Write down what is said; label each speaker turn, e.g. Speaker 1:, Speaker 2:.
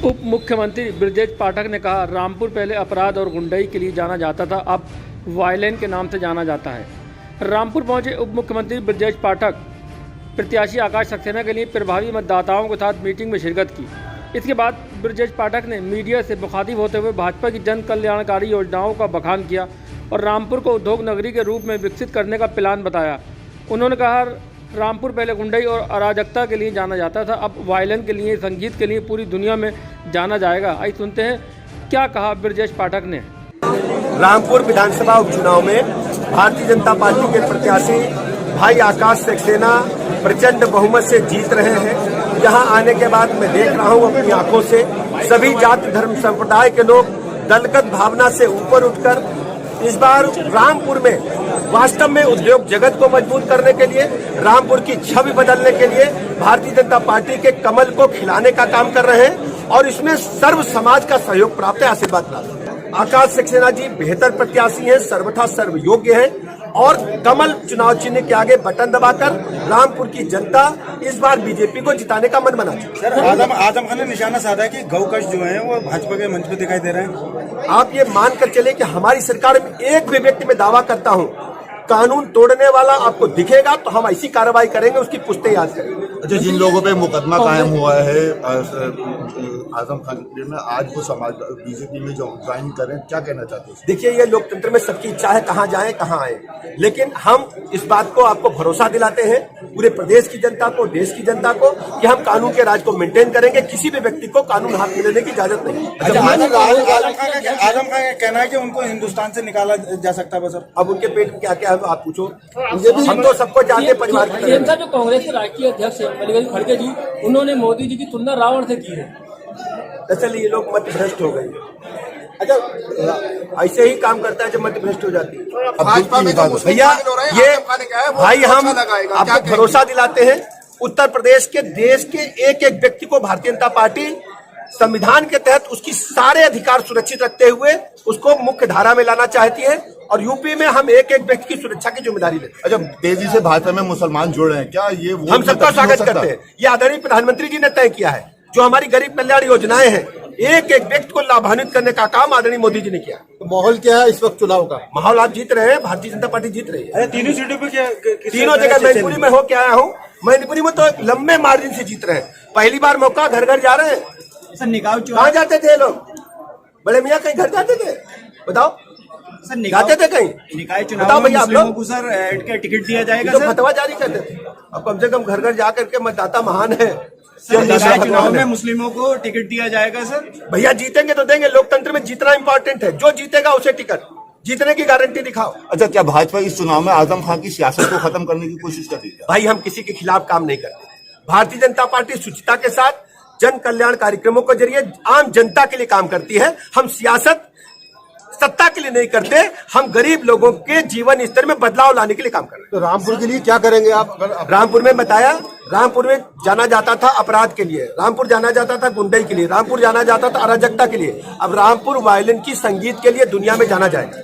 Speaker 1: उप मुख्यमंत्री ब्रजेश पाठक ने कहा, रामपुर पहले अपराध और गुंडई के लिए जाना जाता था, अब वायलेंस के नाम से जाना जाता है। रामपुर पहुंचे उप मुख्यमंत्री ब्रजेश पाठक प्रत्याशी आकाश सक्सेना के लिए प्रभावी मतदाताओं के साथ मीटिंग में शिरकत की। इसके बाद ब्रजेश पाठक ने मीडिया से मुखातिब होते हुए भाजपा की जन कल्याणकारी योजनाओं का बखान किया और रामपुर को उद्योग नगरी के रूप में विकसित करने का प्लान बताया। उन्होंने कहा, रामपुर पहले गुंडई और अराजकता के लिए जाना जाता था, अब वायलेंस के लिए, संगीत के लिए पूरी दुनिया में जाना जाएगा। आइए सुनते हैं क्या कहा ब्रजेश पाठक ने।
Speaker 2: रामपुर विधानसभा उपचुनाव में भारतीय जनता पार्टी के प्रत्याशी भाई आकाश सक्सेना प्रचंड बहुमत से जीत रहे हैं। यहाँ आने के बाद मैं देख रहा हूँ अपनी आंखों से सभी जाति धर्म संप्रदाय के लोग दलगत भावना से ऊपर उठकर इस बार रामपुर में वास्तव में उद्योग जगत को मजबूत करने के लिए, रामपुर की छवि बदलने के लिए भारतीय जनता पार्टी के कमल को खिलाने का काम कर रहे हैं और इसमें सर्व समाज का सहयोग प्राप्त है, आशीर्वाद प्राप्त है। आकाश सक्सेना जी बेहतर प्रत्याशी हैं, सर्वथा सर्व योग्य हैं और कमल चुनाव चिन्ह के आगे बटन दबाकर रामपुर की जनता इस बार बीजेपी को जिताने का मन बना चुकी है।
Speaker 3: सर, आजम खान ने निशाना साधा है कि गौकश जो है वो भाजपा के मंच पे दिखाई दे रहे हैं।
Speaker 2: आप ये मानकर चले कि हमारी सरकार में एक भी व्यक्ति में दावा करता हूं कानून तोड़ने वाला आपको दिखेगा तो हम ऐसी कार्रवाई करेंगे, उसकी पुश्ते याद करेंगे।
Speaker 4: अच्छा, जिन लोगों पे मुकदमा कायम हुआ है आजम खान में, आज वो समाज बीजेपी में जो ज्वाइन करें, क्या कहना चाहते हैं?
Speaker 2: देखिए, ये लोकतंत्र में सबकी इच्छा है कहाँ जाएं कहाँ आए, लेकिन हम इस बात को आपको भरोसा दिलाते हैं पूरे प्रदेश की जनता को, देश की जनता को, कि हम कानून के राज को मेंटेन करेंगे। किसी भी व्यक्ति को कानून हाथ में लेने की इजाजत नहीं।
Speaker 3: अच्छा, आजम खान का कहना है कि उनको हिंदुस्तान से निकाला जा सकता है। सर,
Speaker 2: अब उनके पेट में क्या क्या है आप पूछो, हम तो सबको जानते परिवार की।
Speaker 1: जो कांग्रेस के राष्ट्रीय अध्यक्ष मल्लिकार्जुन खड़गे जी, उन्होंने मोदी जी की तुलना रावण से की है।
Speaker 2: दरअसल ये लोग मत भ्रष्ट हो गए। अच्छा, ऐसे ही काम करता है जब मत भ्रष्ट हो जाती है। भैया, ये भाई हम आपको भरोसा दिलाते हैं, उत्तर प्रदेश के देश के एक एक व्यक्ति को भारतीय जनता पार्टी संविधान के तहत उसकी सारे अधिकार सुरक्षित रखते हुए उसको मुख्य धारा में लाना चाहती है और यूपी में हम एक एक व्यक्ति की सुरक्षा की जिम्मेदारी लेते हैं।
Speaker 4: अच्छा, तेजी से भाजपा में मुसलमान जुड़ रहे हैं, क्या ये
Speaker 2: हम सबका स्वागत करते हैं। ये आदरणीय प्रधानमंत्री जी ने तय किया है, जो हमारी गरीब कल्याण योजनाएं हैं, एक एक व्यक्ति को लाभान्वित करने का काम आदरणीय मोदी जी ने किया।
Speaker 4: तो माहौल क्या है इस वक्त चुनाव का?
Speaker 2: माहौल आप जीत रहे हैं, भारतीय जनता पार्टी जीत रही है।
Speaker 3: तीनों सीटों पे
Speaker 2: तीनों जगह मैनपुरी में होके आया हूँ। मैनपुरी में तो लंबे मार्जिन से जीत रहे हैं। पहली बार मौका, घर घर जा रहे हैं।
Speaker 3: सर, निकाय
Speaker 2: कहाँ जाते थे लोग? बड़े मियाँ कहीं घर जाते थे? बताओ
Speaker 3: सर,
Speaker 2: जाते थे कहीं?
Speaker 3: निकाय चुनाव में मुस्लिमों को सर टिकट दिया जाएगा?
Speaker 2: तो फतवा जारी करते थे। अब कम से कम घर घर जाकर के मतदाता महान है।
Speaker 3: निकाय चुनाव में मुस्लिमों को टिकट दिया जाएगा? सर
Speaker 2: भैया, जीतेंगे तो देंगे। लोकतंत्र में जीतना इंपॉर्टेंट है, जो जीतेगा उसे टिकट, जीतने की गारंटी दिखाओ।
Speaker 4: अच्छा, क्या भाजपा इस चुनाव में आजम खान की सियासत को खत्म करने की कोशिश कर रही है?
Speaker 2: भाई, हम किसी के खिलाफ काम नहीं करते। भारतीय जनता पार्टी शुचिता के साथ जन कल्याण कार्यक्रमों के जरिए आम जनता के लिए काम करती है। हम सियासत सत्ता के लिए नहीं करते, हम गरीब लोगों के जीवन स्तर में बदलाव लाने के लिए काम कर रहे हैं।
Speaker 4: तो रामपुर के लिए क्या करेंगे आप?
Speaker 2: रामपुर में बताया, रामपुर में जाना जाता था अपराध के लिए, रामपुर जाना जाता था गुंडई के लिए, रामपुर जाना जाता था अराजकता के लिए। अब रामपुर वायलिन की संगीत के लिए दुनिया में जाना जाएगा।